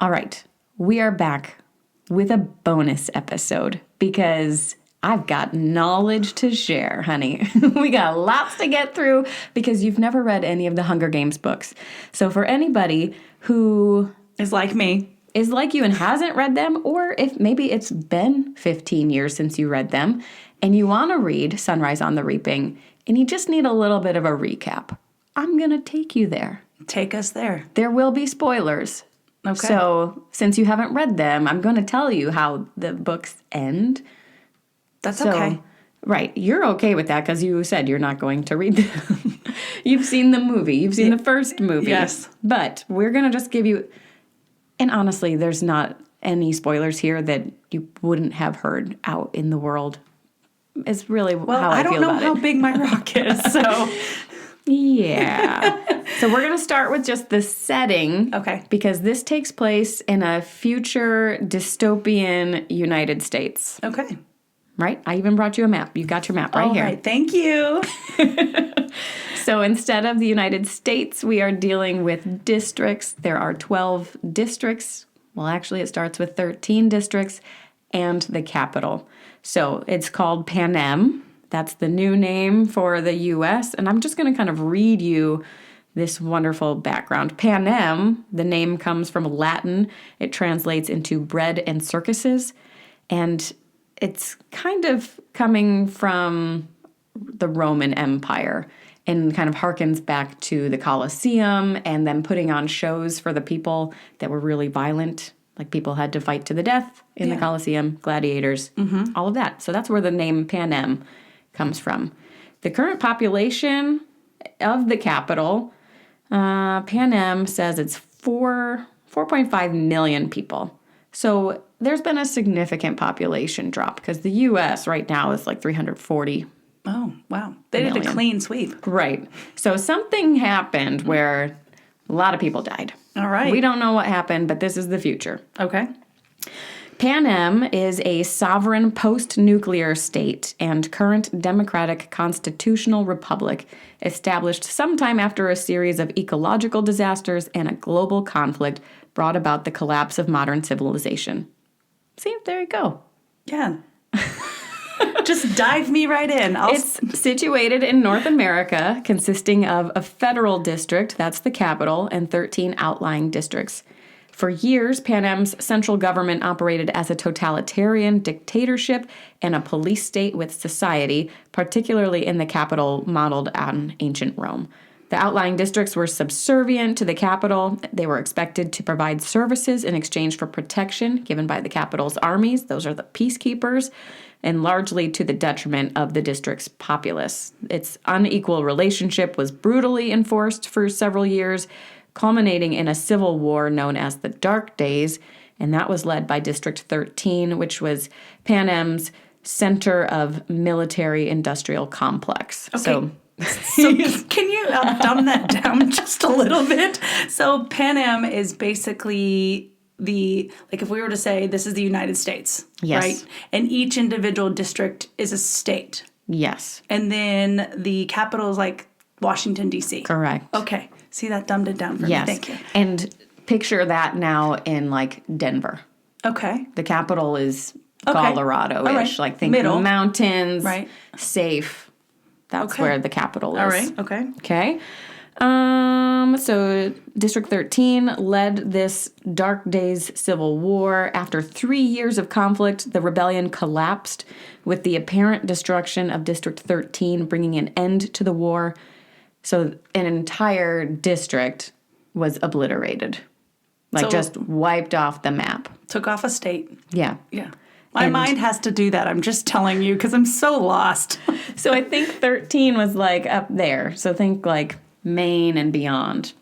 All right, we are back with a bonus episode because I've got knowledge to share, honey. We got lots to get through because you've never read any of the Hunger Games books. So for anybody who is like me, is like you and hasn't read them, or if maybe it's been 15 years since you read them and you want to read Sunrise on the Reaping and you just need a little bit of a recap, I'm going to take you there. Take us there. There will be spoilers. Okay. So since you haven't read them, I'm going to tell you how the books end. That's okay. Right. You're okay with that because you said you're not going to read them. You've seen the movie. You've seen the first movie. Yes. But we're going to just give you... And honestly, there's not any spoilers here that you wouldn't have heard out in the world. It's really how I feel about it. I don't know how big my rock is, so... Yeah. So we're going to start with just the setting. Okay. Because this takes place in a future dystopian United States. Okay. Right? I even brought you a map. You've got your map right here. All right. Thank you. So instead of the United States, we are dealing with districts. There are 12 districts. Well, actually, it starts with 13 districts and the capital. So it's called Panem. That's the new name for the U.S. And I'm just going to kind of read you this wonderful background. Panem, the name comes from Latin. It translates into bread and circuses. And it's kind of coming from the Roman Empire and kind of harkens back to the Colosseum and then putting on shows for the people that were really violent. Like people had to fight to the death in the Colosseum, gladiators, all of that. So that's where the name Panem comes from. The current population of the capital, Panem says it's 4.5 million people. So there's been a significant population drop because the U.S. right now is like 340. Oh, wow. They did a clean sweep. Right. So something happened where a lot of people died. All right. We don't know what happened, but this is the future. Okay. Panem is a sovereign post-nuclear state and current democratic constitutional republic established sometime after a series of ecological disasters and a global conflict brought about the collapse of modern civilization. See, there you go. Yeah. Just dive me right in. It's situated in North America, consisting of a federal district, that's the capital, and 13 outlying districts. For years, Panem's central government operated as a totalitarian dictatorship and a police state with society, particularly in the capital modeled on ancient Rome. The outlying districts were subservient to the capital. They were expected to provide services in exchange for protection given by the capital's armies. Those are the peacekeepers, and largely to the detriment of the district's populace. Its unequal relationship was brutally enforced for several years, culminating in a civil war known as the Dark Days, and that was led by District 13, which was Panem's center of military-industrial complex. Okay. So can you dumb that down just a little bit? So Panem is basically if we were to say this is the United States, yes, right? And each individual district is a state. Yes. And then the capital is like Washington, D.C. Correct. Okay. See, that dumbed it down for me. Thank you. And picture that now in like Denver. Okay. The capital is Colorado-ish. Right. Like think Middle. Mountains, right? Safe. That's where the capital is. All right. Okay. Okay. So District 13 led this Dark Days Civil War. After 3 years of conflict, the rebellion collapsed, with the apparent destruction of District 13 bringing an end to the war. So an entire district was obliterated. Just wiped off the map. Took off a state. Yeah. Yeah. My mind has to do that. I'm just telling you because I'm so lost. So I think 13 was like up there. So think like Maine and beyond.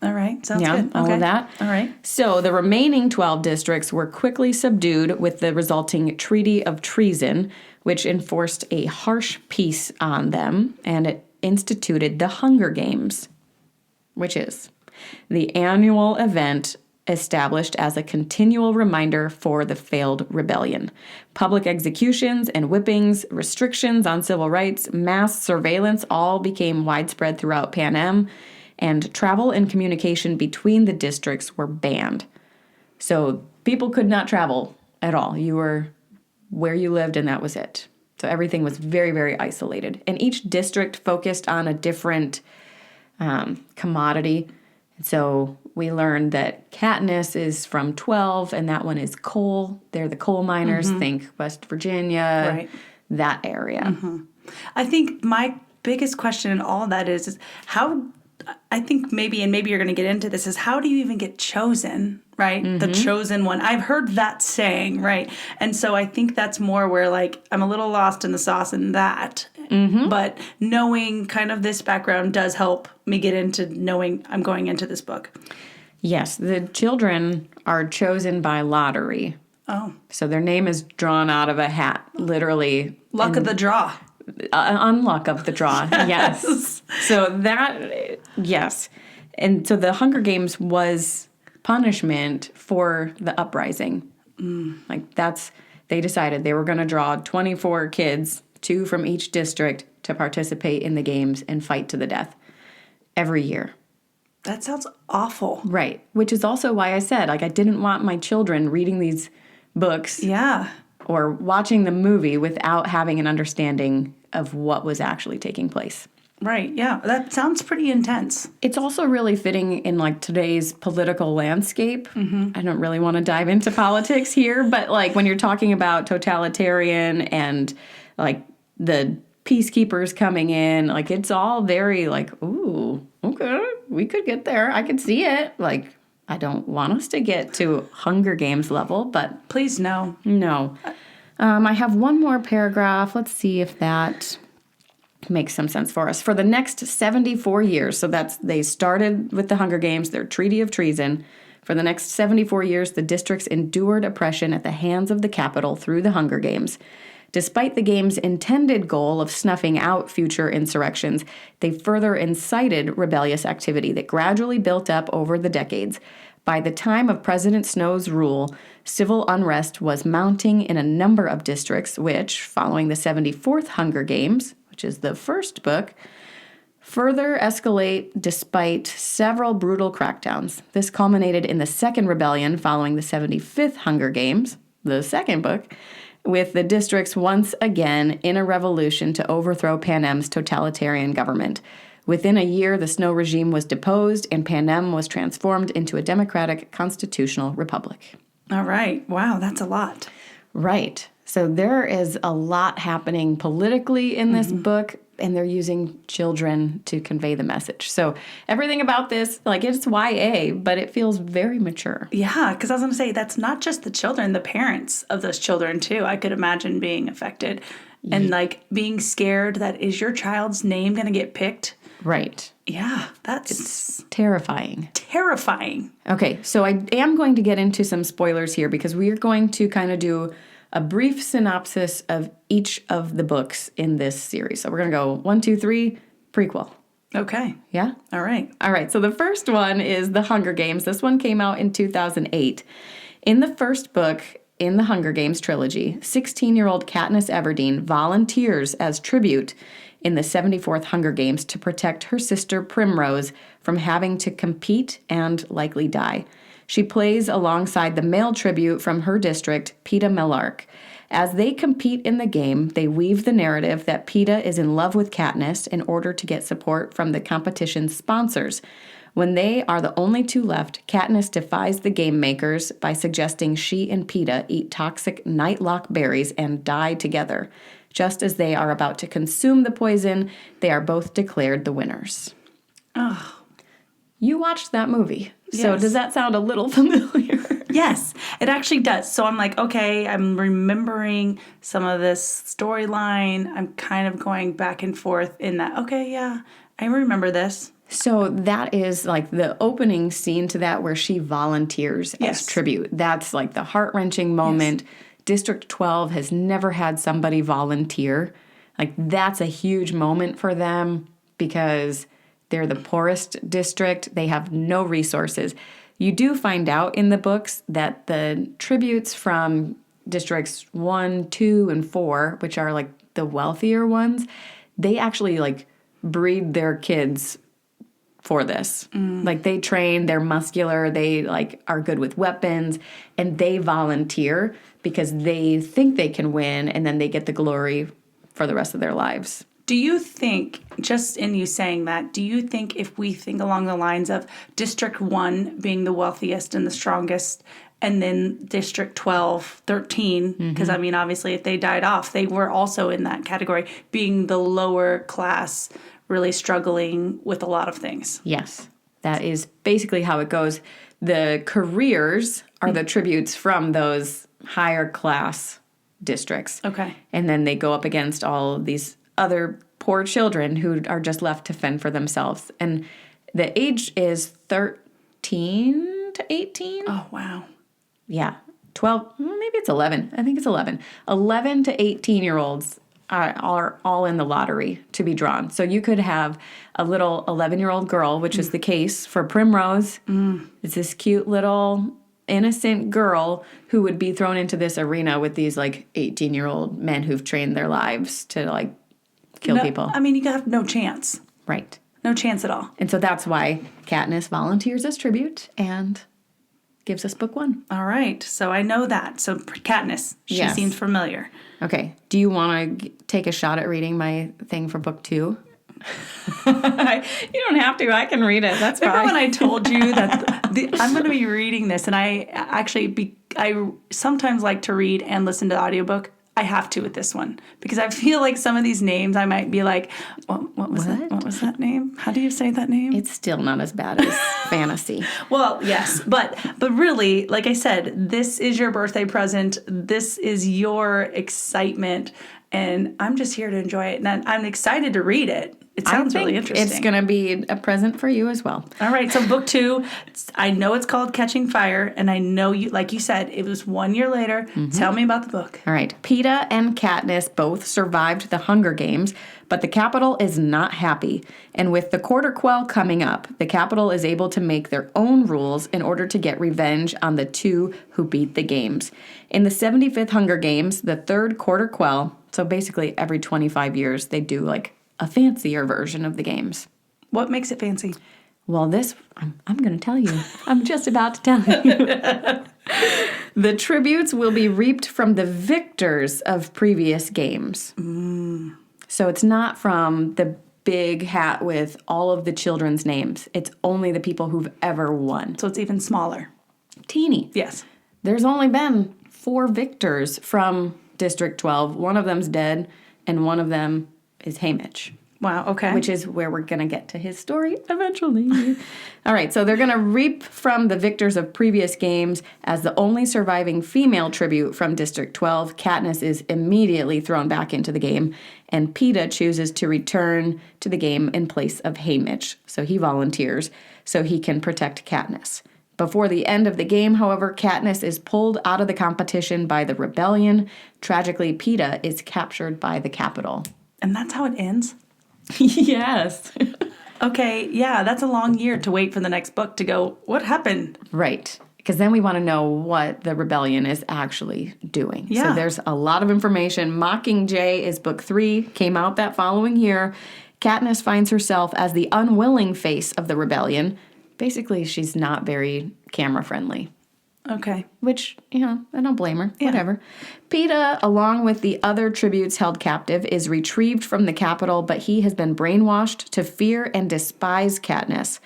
All right. Sounds good. All of that. All right. So the remaining 12 districts were quickly subdued with the resulting Treaty of Treason, which enforced a harsh peace on them, and it instituted the Hunger Games, which is the annual event established as a continual reminder for the failed rebellion. Public executions and whippings, restrictions on civil rights, mass surveillance all became widespread throughout Panem, and travel and communication between the districts were banned. So people could not travel at all. You were where you lived, and that was it. So everything was very, very isolated. And each district focused on a different commodity. And so we learned that Katniss is from 12, and that one is coal. They're the coal miners. Think West Virginia, Right. that area. I think my biggest question in all of that is how, I think maybe you're going to get into this, is how do you even get chosen, right? The chosen one. I've heard that saying, right? And so I think that's more where, like, I'm a little lost in the sauce in that. But knowing kind of this background does help me get into knowing I'm going into this book. Yes, the children are chosen by lottery. Oh. So their name is drawn out of a hat, literally. Luck of the draw. Unluck of the draw, yes. So that, yes. And so the Hunger Games was punishment for the uprising. Like they decided they were going to draw 24 kids, 2 from each district, to participate in the games and fight to the death every year. That sounds awful. Right. Which is also why I said, like, I didn't want my children reading these books. Yeah. Or watching the movie without having an understanding of what was actually taking place. Right, yeah. That sounds pretty intense. It's also really fitting in, like, today's political landscape. I don't really want to dive into politics here, but, like, when you're talking about totalitarian and, like, the peacekeepers coming in, like, it's all very, like, ooh, okay, we could get there. I could see it. Like, I don't want us to get to Hunger Games level, but... Please, no. No. I have one more paragraph. Let's see if that makes some sense for us. For the next 74 years, so they started with the Hunger Games, their Treaty of Treason. For the next 74 years, the districts endured oppression at the hands of the capital through the Hunger Games. Despite the game's intended goal of snuffing out future insurrections, they further incited rebellious activity that gradually built up over the decades. By the time of President Snow's rule, civil unrest was mounting in a number of districts, which, following the 74th Hunger Games, which is the first book, further escalate despite several brutal crackdowns. This culminated in the second rebellion following the 75th Hunger Games, the second book, with the districts once again in a revolution to overthrow Panem's totalitarian government. Within a year, the Snow regime was deposed and Panem was transformed into a democratic constitutional republic. All right. Wow, that's a lot. Right. So there is a lot happening politically in this book, and they're using children to convey the message. So everything about this, like, it's YA, but it feels very mature. Yeah, because I was going to say, that's not just the children, the parents of those children, too. I could imagine being affected and, like, being scared that is your child's name going to get picked? Right. Yeah, it's Terrifying. terrifying. Okay, so I am going to get into some spoilers here because we are going to kind of do a brief synopsis of each of the books in this series. So we're going to go 1, 2, 3, prequel. Okay. Yeah? All right. All right, so the first one is The Hunger Games. This one came out in 2008. In the first book in the Hunger Games trilogy, 16-year-old Katniss Everdeen volunteers as tribute in the 74th Hunger Games to protect her sister Primrose from having to compete and likely die. She plays alongside the male tribute from her district, Peeta Mellark. As they compete in the game, they weave the narrative that Peeta is in love with Katniss in order to get support from the competition's sponsors. When they are the only two left, Katniss defies the game makers by suggesting she and Peeta eat toxic nightlock berries and die together. Just as they are about to consume the poison, they are both declared the winners. Oh. You watched that movie. So Yes. does that sound a little familiar? Yes, it actually does. So I'm like, okay, I'm remembering some of this storyline. I'm kind of going back and forth in that, okay, yeah, I remember this. So that is like the opening scene to that where she volunteers Yes. as tribute. That's like the heart-wrenching moment. Yes. District 12 has never had somebody volunteer. Like, that's a huge moment for them because they're the poorest district. They have no resources. You do find out in the books that the tributes from districts 1, 2, and 4, which are like the wealthier ones, they actually like breed their kids for this. Like they train, they're muscular, they like are good with weapons, and they volunteer because they think they can win, and then they get the glory for the rest of their lives. Do you think, just in you saying that, do you think if we think along the lines of District 1 being the wealthiest and the strongest, and then District 12, 13, because I mean, obviously, if they died off, they were also in that category, being the lower class, really struggling with a lot of things? Yes, that is basically how it goes. The careers are the tributes from those higher class districts. Okay. And then they go up against all of these other poor children who are just left to fend for themselves. And the age is 13 to 18. Oh, wow. Yeah. 12, maybe it's 11. I think it's 11. 11 to 18-year-olds are all in the lottery to be drawn. So you could have a little 11-year-old girl, which is the case for Primrose. It's this cute little innocent girl who would be thrown into this arena with these like 18-year-old men who've trained their lives to like kill people. I mean, you have no chance. Right. No chance at all. And so that's why Katniss volunteers as tribute and gives us book 1. All right. So I know that. So Katniss, she Yes. seems familiar. Okay. Do you want to take a shot at reading my thing for book 2? You don't have to. I can read it. That's fine. Remember when I told you that I'm going to be reading this, and I actually I sometimes like to read and listen to the audiobook. I have to with this one because I feel like some of these names I might be like, what was that? What was that name? How do you say that name? It's still not as bad as fantasy. Well, yes, but really, like I said, this is your birthday present. This is your excitement, and I'm just here to enjoy it, and I'm excited to read it. It sounds really interesting. It's going to be a present for you as well. All right, so book 2, I know it's called Catching Fire, and I know you, like you said, it was 1 year later. Tell me about the book. All right. Peeta and Katniss both survived the Hunger Games, but the Capitol is not happy. And with the Quarter Quell coming up, the Capitol is able to make their own rules in order to get revenge on the 2 who beat the games. In the 75th Hunger Games, the 3rd Quarter Quell, so basically every 25 years, they do like a fancier version of the games. What makes it fancy? Well, I'm going to tell you. I'm just about to tell you. The tributes will be reaped from the victors of previous games. So it's not from the big hat with all of the children's names. It's only the people who've ever won. So it's even smaller. Teeny. Yes. There's only been 4 victors from District 12. One of them's dead, and one of them is Haymitch. Wow, okay. Which is where we're going to get to his story eventually. All right, so they're going to reap from the victors of previous games. As the only surviving female tribute from District 12, Katniss is immediately thrown back into the game, and Peeta chooses to return to the game in place of Haymitch. So he volunteers so he can protect Katniss. Before the end of the game, however, Katniss is pulled out of the competition by the rebellion. Tragically, Peeta is captured by the Capitol. And that's how it ends? Yes. Okay, yeah, that's a long year to wait for the next book to go, what happened? Right. Because then we want to know what the rebellion is actually doing. Yeah. So there's a lot of information. Mockingjay is book 3, came out that following year. Katniss finds herself as the unwilling face of the rebellion. Basically, she's not very camera friendly. Okay. Which, I don't blame her. Yeah. Whatever. Peeta, along with the other tributes held captive, is retrieved from the Capitol, but he has been brainwashed to fear and despise Katniss.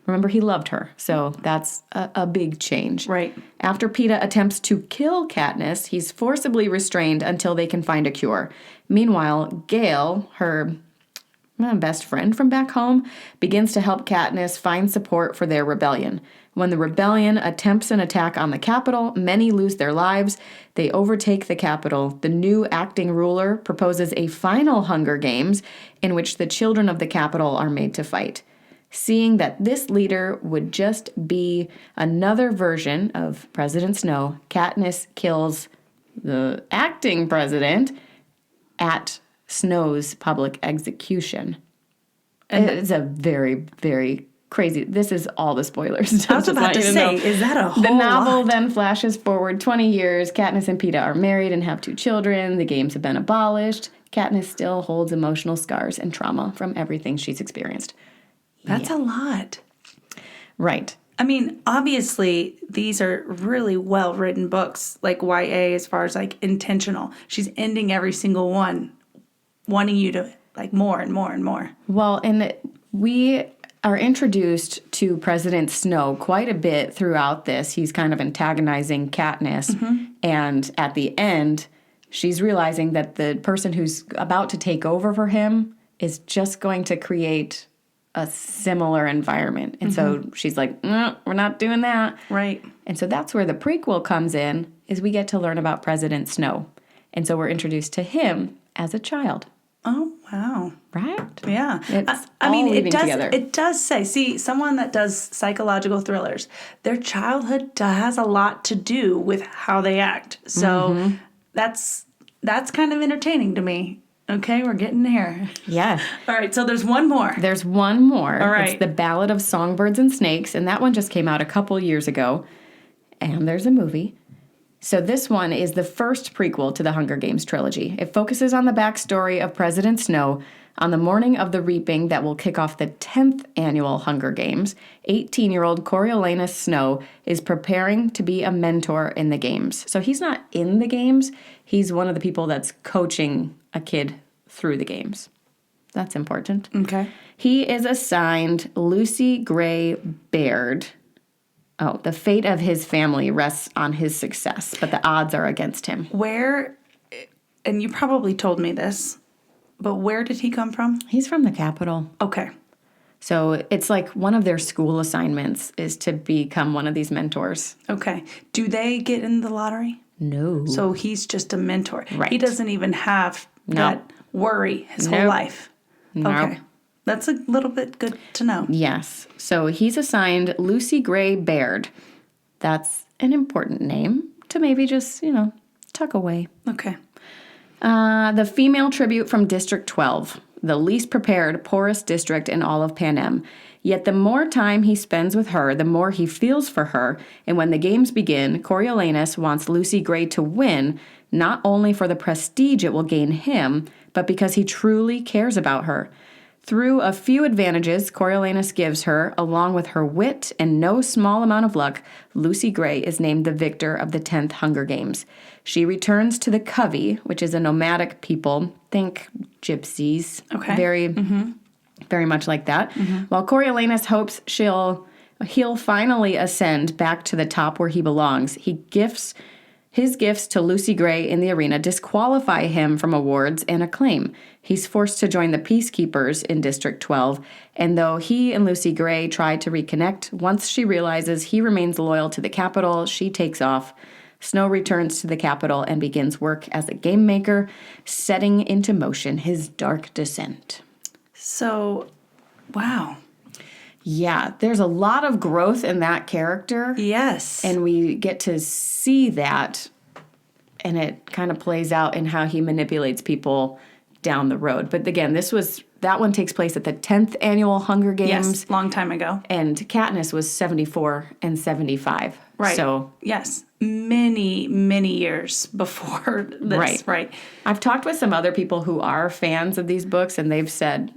Remember, he loved her, so that's a big change. Right. After Peeta attempts to kill Katniss, he's forcibly restrained until they can find a cure. Meanwhile, Gale, her best friend from back home, begins to help Katniss find support for their rebellion. When the rebellion attempts an attack on the Capitol, many lose their lives. They overtake the Capitol. The new acting ruler proposes a final Hunger Games in which the children of the Capitol are made to fight. Seeing that this leader would just be another version of President Snow, Katniss kills the acting president at Snow's public execution. And it's a very, very crazy. This is all the spoilers. I was about to say, is that a whole The novel lot? then flashes forward 20 years. Katniss and Peeta are married and have 2 children. The games have been abolished. Katniss still holds emotional scars and trauma from everything she's experienced. That's a lot. Right. I mean, obviously, these are really well-written books, like YA, as far as, like, intentional. She's ending every single one, wanting you to, like, more and more and more. Well, and we are introduced to President Snow quite a bit throughout this. He's kind of antagonizing Katniss. And at the end, she's realizing that the person who's about to take over for him is just going to create a similar environment. And so she's like, no, we're not doing that. Right. And so that's where the prequel comes in, is we get to learn about President Snow. And so we're introduced to him as a child. Oh, wow. Right? Yeah. It's I mean, all it weaving does together. it does say, see, someone that does psychological thrillers, their childhood has a lot to do with how they act. So that's kind of entertaining to me. Okay, we're getting there. Yeah. All right, so there's one more. There's one more. All right. It's The Ballad of Songbirds and Snakes, and that one just came out a couple years ago. And there's a movie. So this one is the first prequel to the Hunger Games trilogy. It focuses on the backstory of President Snow. On the morning of the reaping that will kick off the 10th annual Hunger Games, 18-year-old Coriolanus Snow is preparing to be a mentor in the games. So he's not in the games. He's one of the people that's coaching a kid through the games. That's important. Okay. He is assigned Lucy Gray Baird. Oh, the fate of his family rests on his success, but the odds are against him. Where, and you probably told me this, but where did he come from? He's from the capital. Okay. So it's like one of their school assignments is to become one of these mentors. Okay. Do they get in the lottery? No. So he's just a mentor. Right. He doesn't even have that worry his whole Nope. life. No. Okay. That's a little bit good to know. Yes. So he's assigned Lucy Gray Baird. That's an important name to maybe just, tuck away. Okay. The female tribute from District 12, the least prepared, poorest district in all of Panem. Yet the more time he spends with her, the more he feels for her. And when the games begin, Coriolanus wants Lucy Gray to win, not only for the prestige it will gain him, but because he truly cares about her. Through a few advantages Coriolanus gives her, along with her wit and no small amount of luck, Lucy Gray is named the victor of the 10th Hunger Games. She returns to the covey, which is a nomadic people. Think gypsies. Okay. Very much like that. While Coriolanus hopes he'll finally ascend back to the top where he belongs, his gifts to Lucy Gray in the arena disqualify him from awards and acclaim. He's forced to join the Peacekeepers in District 12, and though he and Lucy Gray try to reconnect, once she realizes he remains loyal to the capital, she takes off. Snow returns to the capital and begins work as a game maker, setting into motion his dark descent. So, wow. Yeah, there's a lot of growth in that character. Yes. And we get to see that, and it kind of plays out in how he manipulates people down the road. But again, that one takes place at the 10th annual Hunger Games. Yes, long time ago. And Katniss was 74 and 75. Right. So, yes, many, many years before this. Right. I've talked with some other people who are fans of these books, and they've said,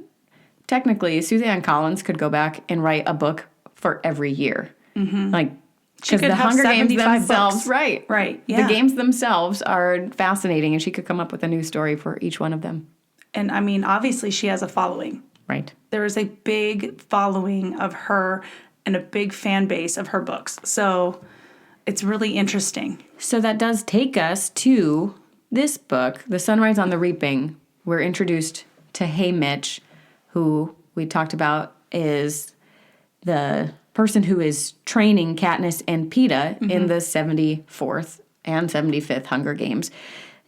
technically, Suzanne Collins could go back and write a book for every year. Like, because the Hunger Games themselves, books. right. Yeah. The games themselves are fascinating, and she could come up with a new story for each one of them. And I mean, obviously, she has a following. Right. There is a big following of her and a big fan base of her books. So it's really interesting. So that does take us to this book, The Sunrise on the Reaping. We're introduced to Hey Mitch, who we talked about is the person who is training Katniss and Peeta in the 74th and 75th Hunger Games.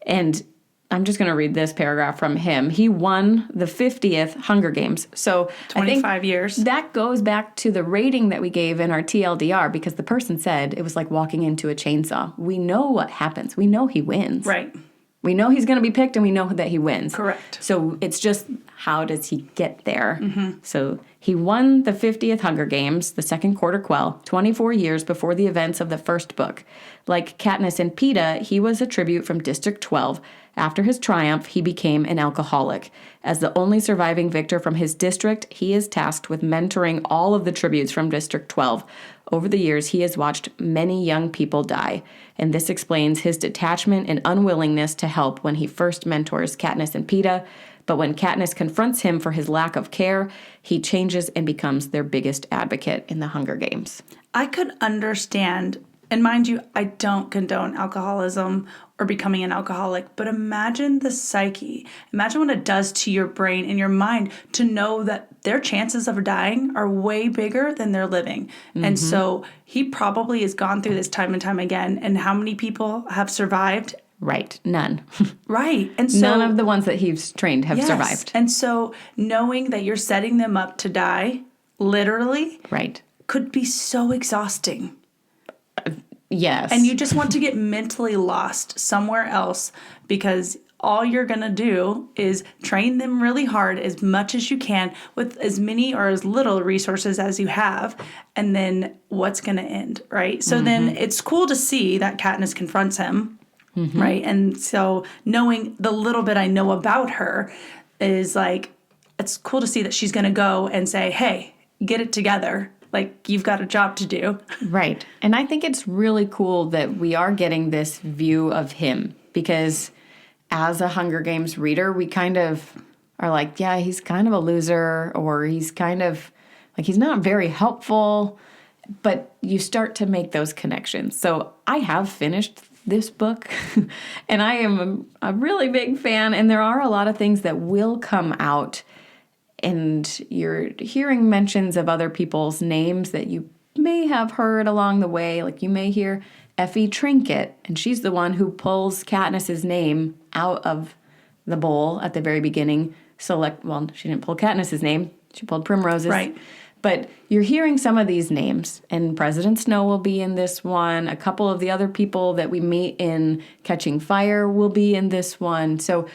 And I'm just going to read this paragraph from him. He won the 50th Hunger Games. So 25 years. That goes back to the rating that we gave in our TLDR, because the person said it was like walking into a chainsaw. We know what happens. We know he wins. Right. We know he's going to be picked, and we know that he wins. Correct. So it's just, how does he get there? So He won the 50th Hunger Games, the second quarter quell, 24 years before the events of the first book. Like Katniss and Peeta, he was a tribute from District 12. After his triumph, he became an alcoholic. As the only surviving victor from his district, he is tasked with mentoring all of the tributes from District 12. Over the years, he has watched many young people die, and this explains his detachment and unwillingness to help when he first mentors Katniss and Peeta. But when Katniss confronts him for his lack of care, he changes and becomes their biggest advocate in the Hunger Games. I could understand, and mind you, I don't condone alcoholism or becoming an alcoholic, but imagine the psyche. Imagine what it does to your brain and your mind to know that their chances of dying are way bigger than they're living. Mm-hmm. And so he probably has gone through this time and time again. And how many people have survived? Right. None. Right. And so none of the ones that he's trained have survived. And so knowing that you're setting them up to die, literally, right, could be so exhausting. Yes. And you just want to get mentally lost somewhere else because all you're going to do is train them really hard as much as you can with as many or as little resources as you have. And then what's going to end, right? So then it's cool to see that Katniss confronts him. Mm-hmm. Right. And so knowing the little bit I know about her is like, it's cool to see that she's going to go and say, hey, get it together. Like, you've got a job to do. Right. And I think it's really cool that we are getting this view of him because as a Hunger Games reader, we kind of are like, yeah, he's kind of a loser or he's kind of like, he's not very helpful. But you start to make those connections. So I have finished this book, and I am a really big fan, and there are a lot of things that will come out, and you're hearing mentions of other people's names that you may have heard along the way. Like you may hear Effie Trinket, and she's the one who pulls Katniss's name out of the bowl at the very beginning. She didn't pull Katniss's name. She pulled Primrose's. Right. But you're hearing some of these names, and President Snow will be in this one. A couple of the other people that we meet in Catching Fire will be in this one. So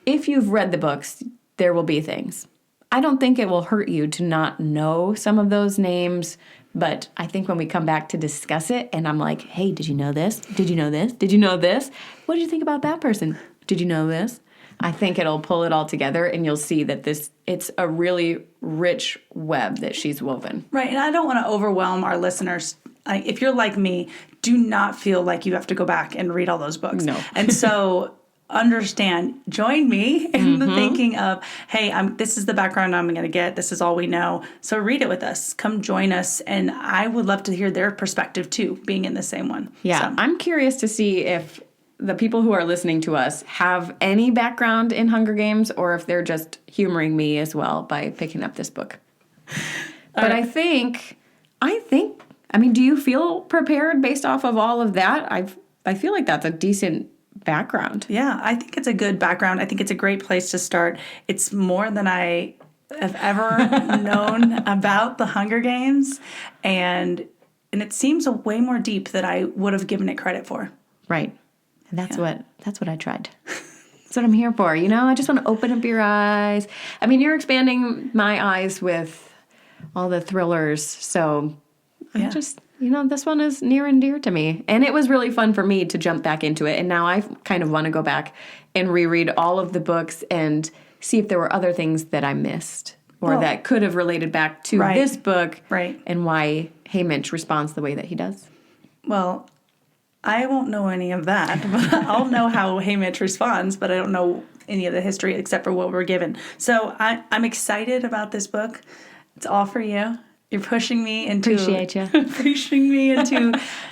if you've read the books, there will be things. I don't think it will hurt you to not know some of those names, but I think when we come back to discuss it, and I'm like, hey, did you know this? Did you know this? Did you know this? What did you think about that person? Did you know this? I think it'll pull it all together, and you'll see that it's a really rich web that she's woven. Right, and I don't want to overwhelm our listeners. If you're like me, do not feel like you have to go back and read all those books. No. And so understand, join me in the thinking of, hey, this is the background I'm going to get. This is all we know. So read it with us. Come join us, and I would love to hear their perspective, too, being in the same one. Yeah, so. I'm curious to see if the people who are listening to us have any background in Hunger Games or if they're just humoring me as well by picking up this book. But I think, do you feel prepared based off of all of that? I feel like that's a decent background. Yeah, I think it's a good background. I think it's a great place to start. It's more than I have ever known about the Hunger Games, and it seems way more deep than I would have given it credit for. Right. And that's what I tried. That's what I'm here for. I just want to open up your eyes. You're expanding my eyes with all the thrillers. So I just, this one is near and dear to me. And it was really fun for me to jump back into it. And now I kind of want to go back and reread all of the books and see if there were other things that I missed or that could have related back to this book. Right. And why Haymitch responds the way that he does. Well, I won't know any of that. I'll know how Haymitch responds, but I don't know any of the history except for what we're given. So I'm excited about this book. It's all for you. You're pushing me into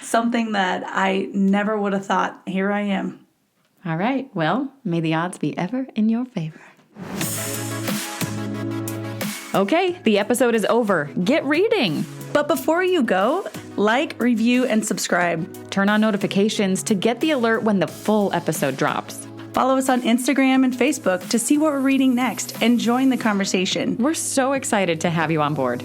something that I never would have thought. Here I am. All right. Well, may the odds be ever in your favor. Okay, the episode is over. Get reading. But before you go, like, review, and subscribe. Turn on notifications to get the alert when the full episode drops. Follow us on Instagram and Facebook to see what we're reading next and join the conversation. We're so excited to have you on board.